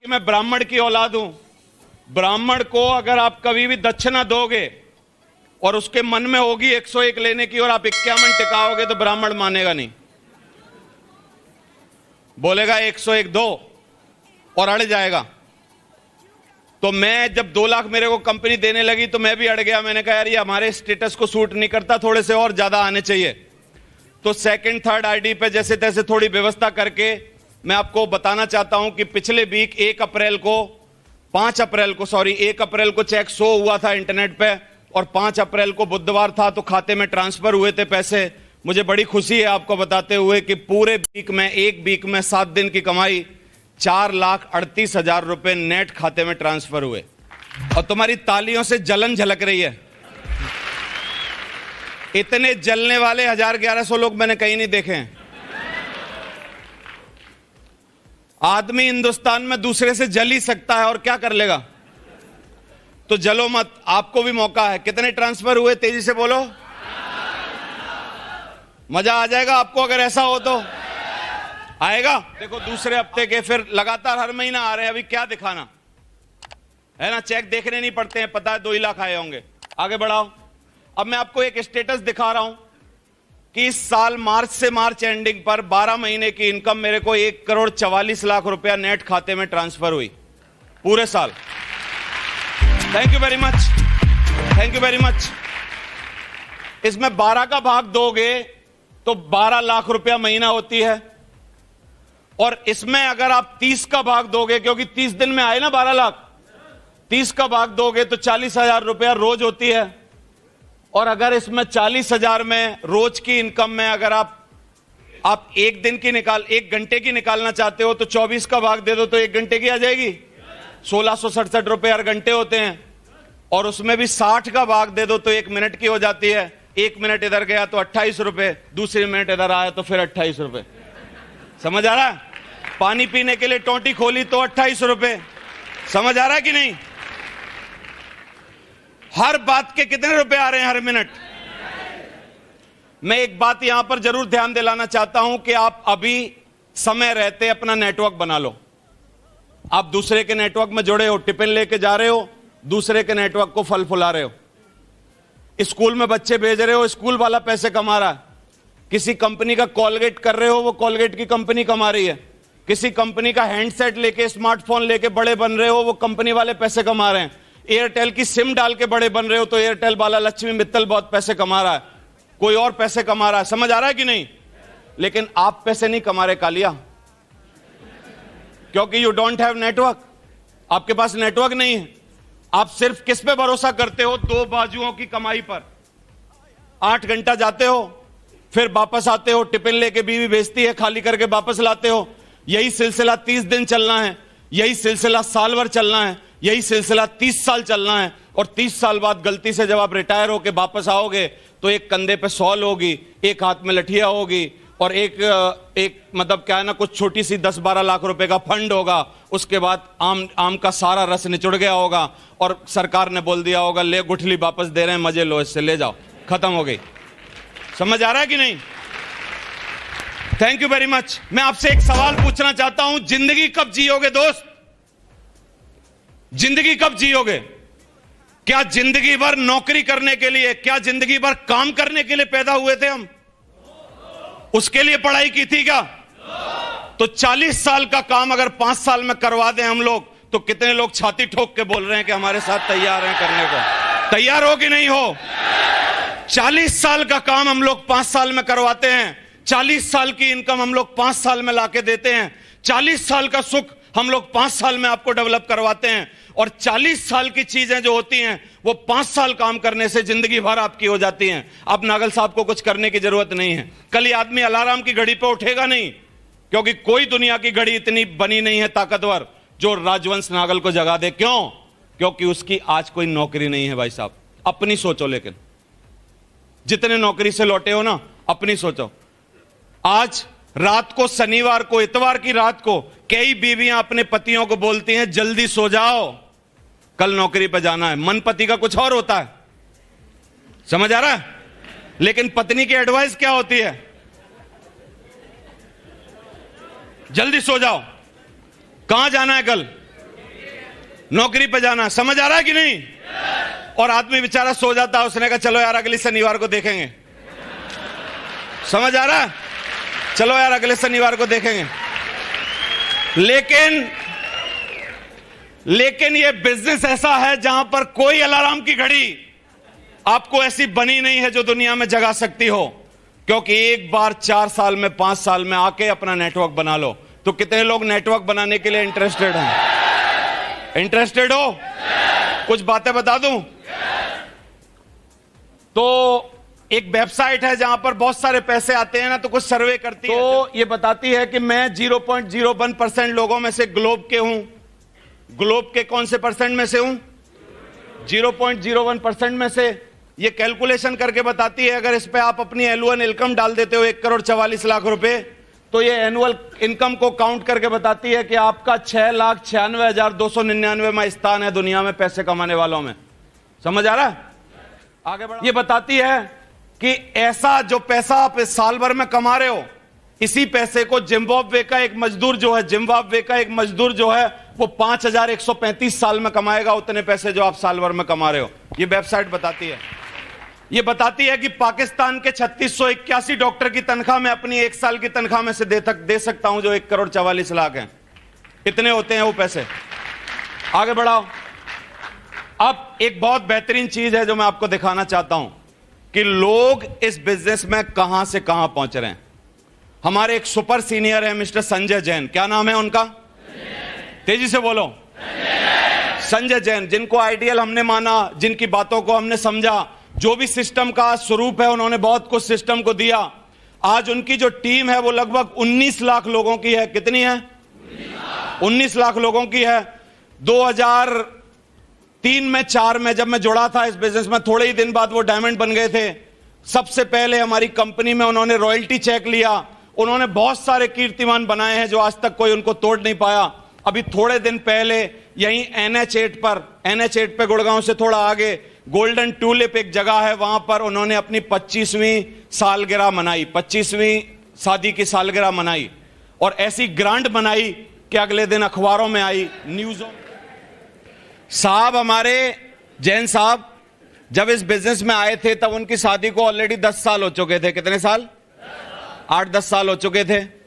कि मैं ब्राह्मण की औलाद हूं। ब्राह्मण को अगर आप कभी भी दक्षिणा दोगे और उसके मन में होगी 101 लेने की और आप 51 टिकाओगे तो ब्राह्मण मानेगा नहीं, बोलेगा 101 दो और अड़ जाएगा। तो मैं जब 2 लाख मेरे को कंपनी देने लगी तो मैं भी अड़ गया। मैंने कहा यार ये हमारे स्टेटस को सूट नहीं करता, थोड़े से और ज्यादा आने चाहिए। तो सेकंड थर्ड आईडी पे जैसे तैसे थोड़ी व्यवस्था करके मैं आपको बताना चाहता हूं कि पिछले वीक 1 अप्रैल को चेक शो हुआ था इंटरनेट पे और 5 अप्रैल को बुधवार था तो खाते में ट्रांसफर हुए थे पैसे। मुझे बड़ी खुशी है आपको बताते हुए कि पूरे वीक में, एक वीक में 7 दिन की कमाई 4,38,000 रुपए नेट खाते में ट्रांसफर हुए। और तुम्हारी तालियों से जलन झलक रही है। इतने जलने वाले 1,000-1,100 लोग मैंने कहीं नहीं देखे हैं। आदमी हिंदुस्तान में दूसरे से जल ही सकता है और क्या कर लेगा। तो जलो मत, आपको भी मौका है। कितने ट्रांसफर हुए तेजी से बोलो, मजा आ जाएगा आपको अगर ऐसा हो तो। आएगा। देखो दूसरे हफ्ते के फिर लगातार हर महीना आ रहे हैं। अभी क्या दिखाना है ना, चेक देखने नहीं पड़ते हैं, पता है 2 ही लाख आए होंगे। आगे बढ़ाओ। अब मैं आपको एक स्टेटस दिखा रहा हूं कि इस साल मार्च से मार्च एंडिंग पर 12 महीने की इनकम मेरे को 1,44,00,000 रुपया नेट खाते में ट्रांसफर हुई पूरे साल। Thank you very much, thank you very much. इसमें 12 का भाग दोगे तो 12 लाख रुपया महीना होती है। और इसमें अगर आप 30 का भाग दोगे, क्योंकि 30 दिन में आए ना 12 लाख, 30 का भाग दोगे तो 40,000 रुपया रोज होती है। और अगर इसमें 40,000 में रोज की इनकम में अगर आप एक घंटे की निकालना चाहते हो तो 24 का भाग दे दो तो 1 घंटे की आ जाएगी। 1,667 रुपए हर घंटे होते हैं। और उसमें भी 60 का भाग दे दो तो 1 मिनट की हो जाती है। 1 मिनट इधर गया तो 28 रुपए, दूसरी मिनट इधर आया तो फिर 28 रुपए। समझ आ रहा है। पानी पीने के लिए टोंटी खोली तो 28 रुपए। समझ आ रहा है कि नहीं। हर बात के कितने रुपए आ रहे हैं हर मिनट। मैं एक बात यहां पर जरूर ध्यान दिलाना चाहता हूं कि आप अभी समय रहते अपना नेटवर्क बना लो। आप दूसरे के नेटवर्क में जुड़े हो, टिफिन लेके जा रहे हो, दूसरे के नेटवर्क को फल फुला रहे हो। स्कूल में बच्चे भेज रहे हो, स्कूल वाला पैसे कमा रहा है। किसी कंपनी का कॉलगेट कर रहे हो, वो कॉलगेट की कंपनी कमा रही है। किसी कंपनी का हैंडसेट लेके, स्मार्टफोन लेके बड़े बन रहे हो, वो कंपनी वाले पैसे कमा रहे हैं। एयरटेल की सिम डाल के बड़े बन रहे हो तो एयरटेल वाला लक्ष्मी मित्तल बहुत पैसे कमा रहा है, कोई और पैसे कमा रहा है। समझ आ रहा है कि नहीं। लेकिन आप पैसे नहीं कमा रहे कालिया, क्योंकि यू डोंट हैव नेटवर्क। आपके पास नेटवर्क नहीं है। आप सिर्फ किस पे भरोसा करते हो, 2 बाजुओं की कमाई पर। 8 घंटा जाते हो, फिर वापस आते हो, टिफिन लेके बीवी भेजती है, खाली करके वापस लाते हो। यही सिलसिला 30 दिन चलना है, यही सिलसिला साल भर चलना है, यही सिलसिला 30 साल चलना है। और 30 साल बाद गलती से जब आप रिटायर होके वापस आओगे तो एक कंधे पे सॉल होगी, एक हाथ में लठिया होगी और एक मतलब क्या है ना, कुछ छोटी सी 10-12 लाख रुपए का फंड होगा। उसके बाद आम का सारा रस निचुड़ गया होगा और सरकार ने बोल दिया होगा ले गुठली वापस दे रहे हैं, मजे लो इससे, ले जाओ, खत्म हो गई। समझ आ रहा है कि नहीं। Thank you very much. मैं आपसे एक सवाल पूछना चाहता हूं, जिंदगी कब जियोगे दोस्त, जिंदगी कब जियोगे। क्या जिंदगी भर नौकरी करने के लिए, क्या जिंदगी भर काम करने के लिए पैदा हुए थे हम, उसके लिए पढ़ाई की थी क्या। तो 40 साल का काम अगर 5 साल में करवा दें हम लोग तो कितने लोग छाती ठोक के बोल रहे हैं कि हमारे साथ तैयार हैं करने को। तैयार हो कि नहीं हो। 40 साल का काम हम लोग 5 साल में करवाते हैं। 40 साल की इनकम हम लोग 5 साल में लाके देते हैं। 40 साल का सुख हम लोग 5 साल में आपको डेवलप करवाते हैं। और 40 साल की चीजें जो होती हैं वो 5 साल काम करने से जिंदगी भर आपकी हो जाती हैं। अब नागल साहब को कुछ करने की जरूरत नहीं है। कल ये आदमी अलार्म की घड़ी पे उठेगा नहीं, क्योंकि कोई दुनिया की घड़ी इतनी बनी नहीं है ताकतवर जो राजवंश नागल को जगा दे। क्यों। क्योंकि उसकी आज कोई नौकरी नहीं है। भाई साहब अपनी सोचो, लेकिन जितने नौकरी से लौटे हो ना, अपनी सोचो। आज रात को, शनिवार को, इतवार की रात को कई बीवियां अपने पतियों को बोलती हैं जल्दी सो जाओ, कल नौकरी पर जाना है। मन पति का कुछ और होता है। समझ आ रहा है। लेकिन पत्नी की एडवाइस क्या होती है, जल्दी सो जाओ। कहां जाना है कल, नौकरी पे जाना, समझ आ रहा है कि नहीं? और आदमी बेचारा सो जाता है, उसने कहा चलो यार अगले शनिवार को देखेंगे। समझ आ रहा है? चलो यार अगले शनिवार को देखेंगे। लेकिन ये बिजनेस ऐसा है जहां पर कोई अलार्म की घड़ी आपको ऐसी बनी नहीं है जो दुनिया में जगा सकती हो, क्योंकि एक बार 4 साल में 5 साल में आके अपना नेटवर्क बना लो। तो कितने लोग नेटवर्क बनाने के लिए इंटरेस्टेड हैं? इंटरेस्टेड हो? कुछ बातें बता दूं? तो एक वेबसाइट है जहां पर बहुत सारे पैसे आते हैं ना, तो कुछ सर्वे करती है, तो ये बताती है कि मैं 0.01% लोगों में से ग्लोब के हूं। ग्लोब के कौन से परसेंट में से हूं? 0.01% में से। ये कैलकुलेशन करके बताती है, अगर इस पे आप अपनी एनुअल इनकम डाल देते हो 1,44,00,000 रुपए, तो ये एनुअल इनकम को काउंट करके बताती है कि आपका 6,96,299वां स्थान है दुनिया में पैसे कमाने वालों में। समझ आ रहा है? आगे बढ़ो। ये बताती है कि ऐसा जो पैसा आप इस साल भर में कमा रहे हो, इसी पैसे को जिम्बाब्वे का एक मजदूर जो है वो 5,135 साल में कमाएगा, उतने पैसे जो आप साल भर में कमा रहे हो। ये वेबसाइट बताती है। ये बताती है कि पाकिस्तान के 3681 डॉक्टर की तनख्वाह मैं अपनी 1 साल की तनख्वाह में से दे सकता हूं, जो 1,44,00,000 है। इतने होते हैं वो पैसे। आगे बढ़ाओ। अब एक बहुत बेहतरीन चीज है जो मैं आपको दिखाना चाहता हूं कि लोग इस बिजनेस में कहां से कहां पहुंच रहे हैं। हमारे एक सुपर सीनियर है मिस्टर संजय जैन। क्या नाम है उनका? तेजी से बोलो। संजय जैन, जिनको आइडियल हमने माना, जिनकी बातों को हमने समझा, जो भी सिस्टम का स्वरूप है उन्होंने बहुत कुछ सिस्टम को दिया। आज उनकी जो टीम है वो लगभग 19 लाख लोगों की है। कितनी है? 19 लाख लोगों की है। 2003 में 4 में जब मैं जुड़ा था इस बिजनेस में, थोड़े ही दिन बाद वो डायमंड बन गए थे। सबसे पहले हमारी कंपनी में उन्होंने रॉयल्टी चेक लिया। उन्होंने बहुत सारे कीर्तिमान बनाए हैं जो आज तक कोई उनको तोड़ नहीं पाया। अभी थोड़े दिन पहले यहीं NH8 पे गुड़गांव से थोड़ा आगे गोल्डन ट्यूलिप एक जगह है, वहां पर उन्होंने अपनी 25वीं सालगिरह मनाई, 25वीं शादी की सालगिरह मनाई, और ऐसी ग्रांड मनाई कि अगले दिन अखबारों में आई, न्यूज़ों। साहब हमारे जैन साहब जब इस बिजनेस में आए थे तब उनकी शादी को ऑलरेडी 10 साल हो चुके थे। कितने साल? 8-10 साल हो चुके थे।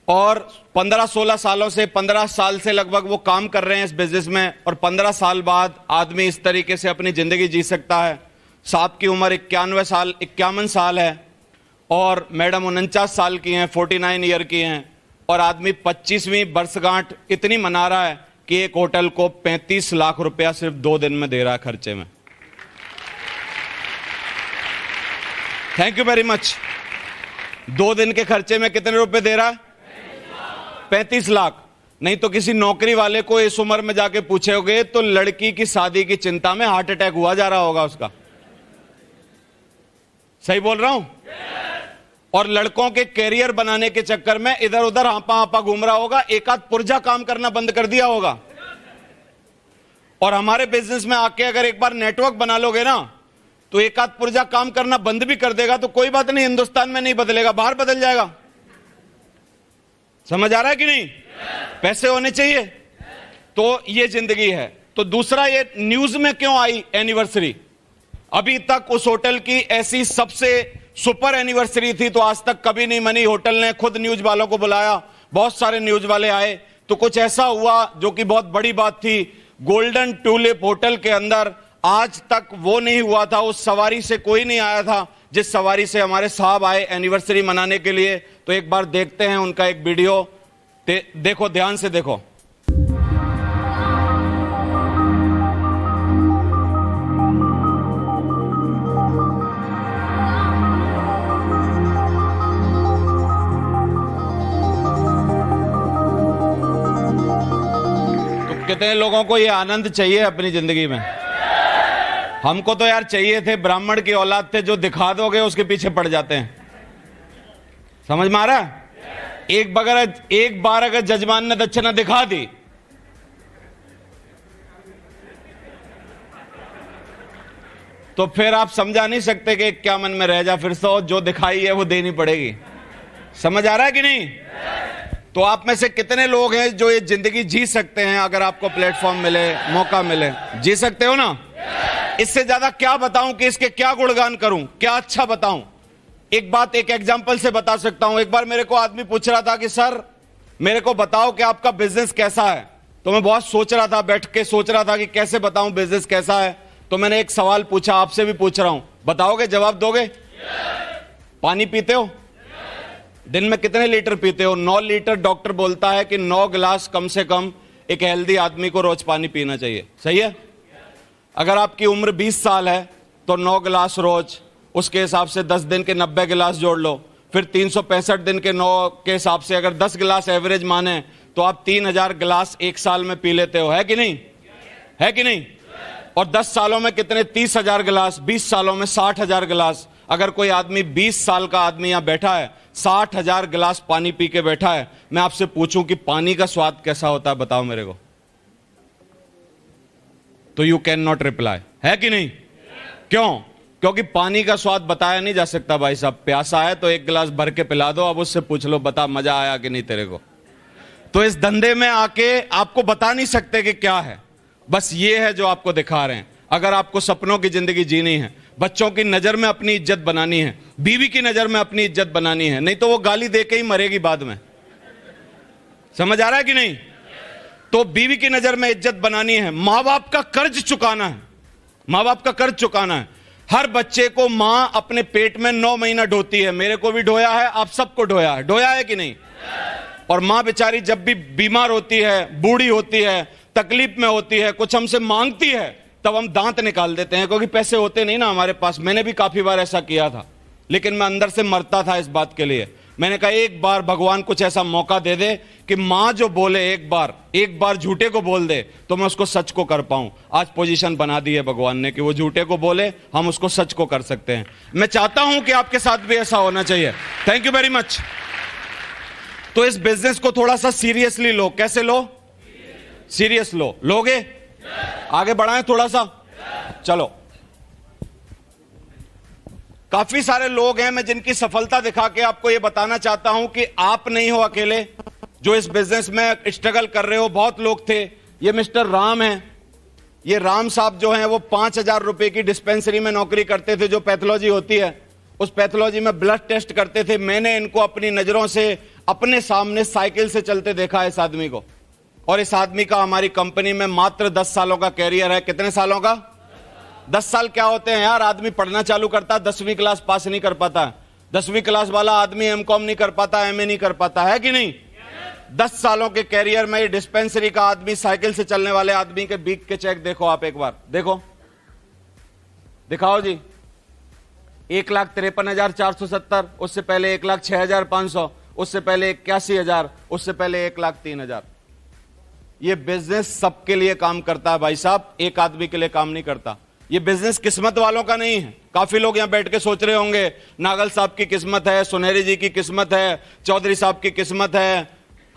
और 15-16 सालों से 15 साल से लगभग वो काम कर रहे हैं इस बिजनेस में, और 15 साल बाद आदमी इस तरीके से अपनी जिंदगी जी सकता है। साहब की उम्र 51 साल है और मैडम 49 साल की हैं, 49 ईयर की हैं, और आदमी 25वीं वर्षगांठ इतनी मना रहा है कि एक होटल को 35 लाख रुपया सिर्फ 2 दिन में दे रहा है खर्चे में। Thank you very much. 2 दिन के खर्चे में कितने रुपए दे रहा है? 35 लाख। नहीं तो किसी नौकरी वाले को इस उम्र में जाके पूछोगे तो लड़की की शादी की चिंता में हार्ट अटैक हुआ जा रहा होगा उसका। सही बोल रहा हूं? और लड़कों के कैरियर बनाने के चक्कर में इधर उधर हाँपा घूम रहा होगा, एक आध पुर्जा काम करना बंद कर दिया होगा। और हमारे बिजनेस में आके अगर एक बार नेटवर्क बना लोगे ना, तो एक आध पुर्जा काम करना बंद भी कर देगा तो कोई बात नहीं, हिंदुस्तान में नहीं बदलेगा, बाहर बदल जाएगा। समझ आ रहा है कि नहीं? पैसे होने चाहिए। तो ये जिंदगी है। तो दूसरा, ये न्यूज में क्यों आई एनिवर्सरी? अभी तक उस होटल की ऐसी सबसे सुपर एनिवर्सरी थी तो आज तक कभी नहीं मनी। होटल ने खुद न्यूज वालों को बुलाया, बहुत सारे न्यूज वाले आए, तो कुछ ऐसा हुआ जो कि बहुत बड़ी बात थी। गोल्डन ट्यूलिप होटल के अंदर आज तक वो नहीं हुआ था, उस सवारी से कोई नहीं आया था जिस सवारी से हमारे साहब आए एनिवर्सरी मनाने के लिए। तो एक बार देखते हैं उनका एक वीडियो। देखो, ध्यान से देखो। तो कितने लोगों को ये आनंद चाहिए अपनी जिंदगी में? हमको तो यार चाहिए थे, ब्राह्मण की औलाद थे, जो दिखा दोगे उसके पीछे पड़ जाते हैं। समझ में आ रहा है? एक बार अगर जजमान ने दक्षिणा दिखा दी तो फिर आप समझा नहीं सकते कि क्या मन में रह जा, फिर तो जो दिखाई है वो देनी पड़ेगी। समझ आ रहा है कि नहीं? तो आप में से कितने लोग हैं जो ये जिंदगी जी सकते हैं अगर आपको प्लेटफॉर्म मिले, मौका मिले? जी सकते हो ना? इससे ज्यादा क्या बताऊं कि इसके क्या गुणगान करूं, क्या अच्छा बताऊं? एक बात एक एग्जांपल से बता सकता हूं। एक बार मेरे को आदमी पूछ रहा था कि सर मेरे को बताओ कि आपका बिजनेस कैसा है। तो मैं बहुत सोच रहा था, बैठ के सोच रहा था कि कैसे बताऊं बिजनेस कैसा है। तो मैंने एक सवाल पूछा, आपसे भी पूछ रहा हूं, बताओगे, जवाब दोगे? पानी पीते हो? दिन में कितने लीटर पीते हो? 9 लीटर। डॉक्टर बोलता है कि 9 गिलास कम से कम एक हेल्दी आदमी को रोज पानी पीना चाहिए। सही है? अगर आपकी उम्र 20 साल है तो 9 गिलास रोज, उसके हिसाब से 10 दिन के 90 गिलास जोड़ लो, फिर 365 दिन के 9 के हिसाब से अगर 10 गिलास एवरेज माने तो आप 3000 गिलास एक साल में पी लेते हो। है कि नहीं? है कि नहीं? और 10 सालों में कितने? 30,000 गिलास। 20 सालों में 60,000 गिलास। अगर कोई आदमी 20 साल का आदमी यहां बैठा है, 60,000 गिलास पानी पी के बैठा है, मैं आपसे पूछूं कि पानी का स्वाद कैसा होता है, बताओ मेरे को। तो यू कैन नॉट रिप्लाई। है कि नहीं? क्यों? क्योंकि पानी का स्वाद बताया नहीं जा सकता भाई साहब। प्यासा है तो एक गिलास भर के पिला दो, अब उससे पूछ लो बता मजा आया कि नहीं तेरे को। तो इस धंधे में आके आपको बता नहीं सकते कि क्या है, बस ये है जो आपको दिखा रहे हैं। अगर आपको सपनों की जिंदगी जीनी है, बच्चों की नजर में अपनी इज्जत बनानी है, बीवी की नजर में अपनी इज्जत बनानी है, नहीं तो वो गाली दे के ही मरेगी बाद में। समझ आ रहा है कि नहीं? तो बीवी की नजर में इज्जत बनानी है, मां बाप का कर्ज चुकाना है, मां बाप का कर्ज चुकाना है। हर बच्चे को मां अपने पेट में 9 महीना ढोती है। मेरे को भी ढोया है, आप सबको ढोया है। ढोया है कि नहीं? और मां बेचारी जब भी बीमार होती है, बूढ़ी होती है, तकलीफ में होती है, कुछ हमसे मांगती है, तब हम दांत निकाल देते हैं क्योंकि पैसे होते नहीं ना हमारे पास। मैंने भी काफी बार ऐसा किया था, लेकिन मैं अंदर से मरता था इस बात के लिए। मैंने कहा एक बार भगवान कुछ ऐसा मौका दे दे कि मां जो बोले एक बार झूठे को बोल दे तो मैं उसको सच को कर पाऊं। आज पोजीशन बना दी है भगवान ने कि वो झूठे को बोले, हम उसको सच को कर सकते हैं। मैं चाहता हूं कि आपके साथ भी ऐसा होना चाहिए। Thank you very much. तो इस बिजनेस को थोड़ा सा सीरियसली लो। कैसे लो? सीरियस लो। लोगे? आगे बढ़ाएं थोड़ा सा। चलो, काफी सारे लोग हैं, मैं जिनकी सफलता दिखा के आपको यह बताना चाहता हूं कि आप नहीं हो अकेले जो इस बिजनेस में स्ट्रगल कर रहे हो। बहुत लोग थे। ये मिस्टर राम हैं। ये राम साहब जो हैं वो 5,000 रुपए की डिस्पेंसरी में नौकरी करते थे, जो पैथोलॉजी होती है, उस पैथोलॉजी में ब्लड टेस्ट करते थे। मैंने इनको अपनी नजरों से अपने सामने साइकिल से चलते देखा है इस आदमी को। और इस आदमी का हमारी कंपनी में मात्र 10 सालों का कैरियर है। कितने सालों का? 10 साल क्या होते हैं यार? आदमी पढ़ना चालू करता, 10वीं क्लास पास नहीं कर पाता। 10वीं क्लास वाला आदमी एमकॉम नहीं कर पाता, एमए नहीं कर पाता। है कि नहीं? 10 सालों के कैरियर में डिस्पेंसरी का आदमी, साइकिल से चलने वाले आदमी के बीक के चेक देखो आप एक बार। देखो, दिखाओ जी। 1,53,470, उससे पहले 1,06,500, उससे पहले 81,000, उससे पहले 1,03,000। ये बिजनेस सबके लिए काम करता है भाई साहब, एक आदमी के लिए काम नहीं करता। ये बिजनेस किस्मत वालों का नहीं है। काफी लोग यहां बैठ के सोच रहे होंगे नागल साहब की किस्मत है, सुनहरी जी की किस्मत है, चौधरी साहब की किस्मत है,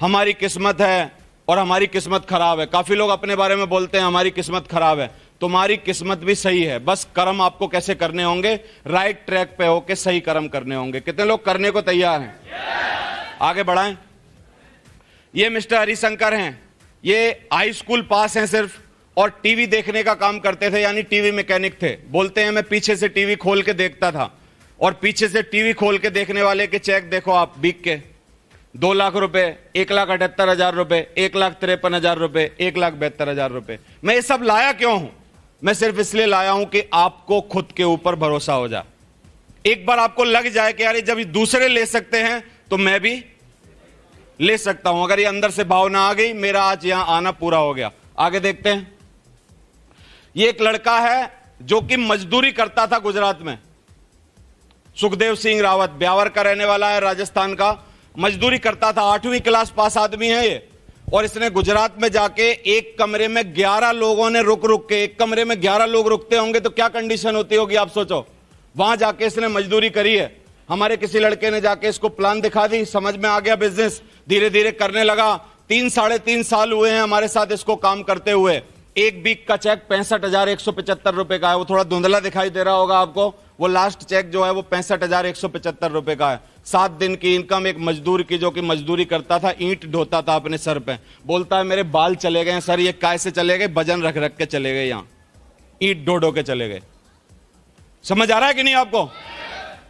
हमारी किस्मत है और हमारी किस्मत खराब है। काफी लोग अपने बारे में बोलते हैं हमारी किस्मत खराब है। तुम्हारी किस्मत भी सही है, बस कर्म आपको कैसे करने होंगे, राइट ट्रैक पे होके सही कर्म करने होंगे। कितने लोग करने को तैयार हैं? आगे बढ़ाएं। ये मिस्टर हरिशंकर हैं। ये हाई स्कूल पास हैं सिर्फ, और टीवी देखने का काम करते थे, यानी टीवी मैकेनिक थे। बोलते हैं मैं पीछे से टीवी खोल के देखता था, और पीछे से टीवी खोल के देखने वाले के चेक देखो आप बीक के। 2 लाख रुपए, 1,78,000 रुपए, 1,53,000 रुपए, 1,72,000 रुपए। मैं ये सब लाया क्यों हूं? मैं सिर्फ इसलिए लाया हूं कि आपको खुद के ऊपर भरोसा हो जाए। एक बार आपको लग जाए कि यार जब दूसरे ले सकते हैं तो मैं भी ले सकता हूं। अगर ये अंदर से भावना आ गई, मेरा आज यहां आना पूरा हो गया। आगे देखते हैं। ये एक लड़का है जो कि मजदूरी करता था गुजरात में। सुखदेव सिंह रावत, ब्यावर का रहने वाला है, राजस्थान का। मजदूरी करता था, 8वीं क्लास पास आदमी है ये। और इसने गुजरात में जाके एक कमरे में 11 लोगों ने रुक के, एक कमरे में 11 लोग रुकते होंगे तो क्या कंडीशन होती होगी आप सोचो। वहां जाके इसने मजदूरी करी है। हमारे किसी लड़के ने जाके इसको प्लान दिखा दी, समझ में आ गया बिजनेस, धीरे धीरे करने लगा। 3-3.5 साल हुए हैं हमारे साथ इसको काम करते हुए। एक वीक का चेक 65,175 रुपए का है। वो थोड़ा धुंधला दिखाई दे रहा होगा आपको, वो लास्ट चेक जो है वो 65,175 रुपए का है। 7 दिन की इनकम एक मजदूर की, जो कि मजदूरी करता था, ईंट ढोता था अपने सर पे। बोलता है मेरे बाल चले गए सर, ये काय से चले गए? वजन रख रख के चले गए, यहां ईंट ढो ढो के चले गए। समझ आ रहा है कि नहीं आपको?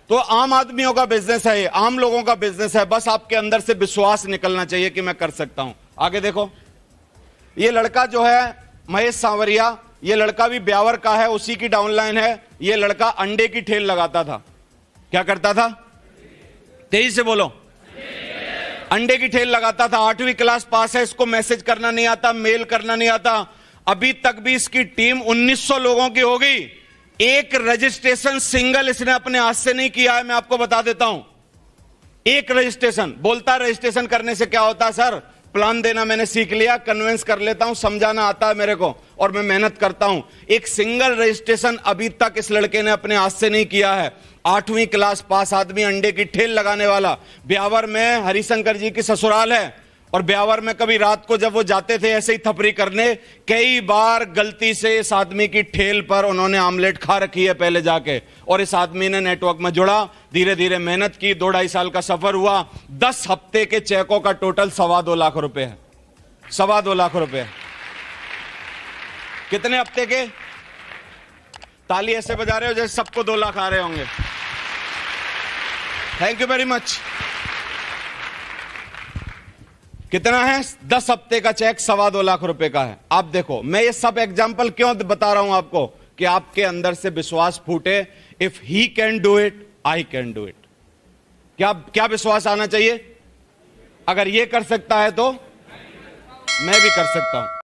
तो आम आदमियों का बिजनेस है ये, आम लोगों का बिजनेस है। बस आपके अंदर से विश्वास निकलना चाहिए कि मैं कर सकता हूं। आगे देखो, ये लड़का जो है महेश सांवरिया, ये लड़का भी ब्यावर का है, उसी की डाउनलाइन है। ये लड़का अंडे की ठेल लगाता था। क्या करता था? तेजी से बोलो। अंडे की ठेल लगाता था। 8वीं क्लास पास है, इसको मैसेज करना नहीं आता, मेल करना नहीं आता। अभी तक भी इसकी टीम 1900 लोगों की हो गई। एक रजिस्ट्रेशन सिंगल इसने अपने हाथ से नहीं किया है, मैं आपको बता देता हूं। एक रजिस्ट्रेशन। बोलता रजिस्ट्रेशन करने से क्या होता है सर? प्लान देना मैंने सीख लिया, कन्विंस कर लेता हूं, समझाना आता है मेरे को, और मैं मेहनत करता हूं। एक सिंगल रजिस्ट्रेशन अभी तक इस लड़के ने अपने हाथ से नहीं किया है। 8वीं क्लास पास आदमी, अंडे की ठेल लगाने वाला। ब्यावर में हरिशंकर जी की ससुराल है, और ब्यावर में कभी रात को जब वो जाते थे ऐसे ही थपरी करने, कई बार गलती से इस आदमी की ठेल पर उन्होंने आमलेट खा रखी है पहले जाके, और इस आदमी ने नेटवर्क में जुड़ा, धीरे धीरे मेहनत की, 2-2.5 साल का सफर हुआ। 10 हफ्ते के चेकों का टोटल 2.25 लाख रुपए है। 2.25 लाख रुपए। कितने हफ्ते के? ताली ऐसे बजा रहे हो जैसे सबको 2 लाख आ रहे होंगे। Thank you very much. कितना है? 10 हफ्ते का चेक 2.25 लाख रुपए का है। आप देखो, मैं ये सब एग्जांपल क्यों बता रहा हूं आपको, कि आपके अंदर से विश्वास फूटे। If he can do it, I can do it. क्या विश्वास आना चाहिए? अगर ये कर सकता है तो मैं भी कर सकता हूं।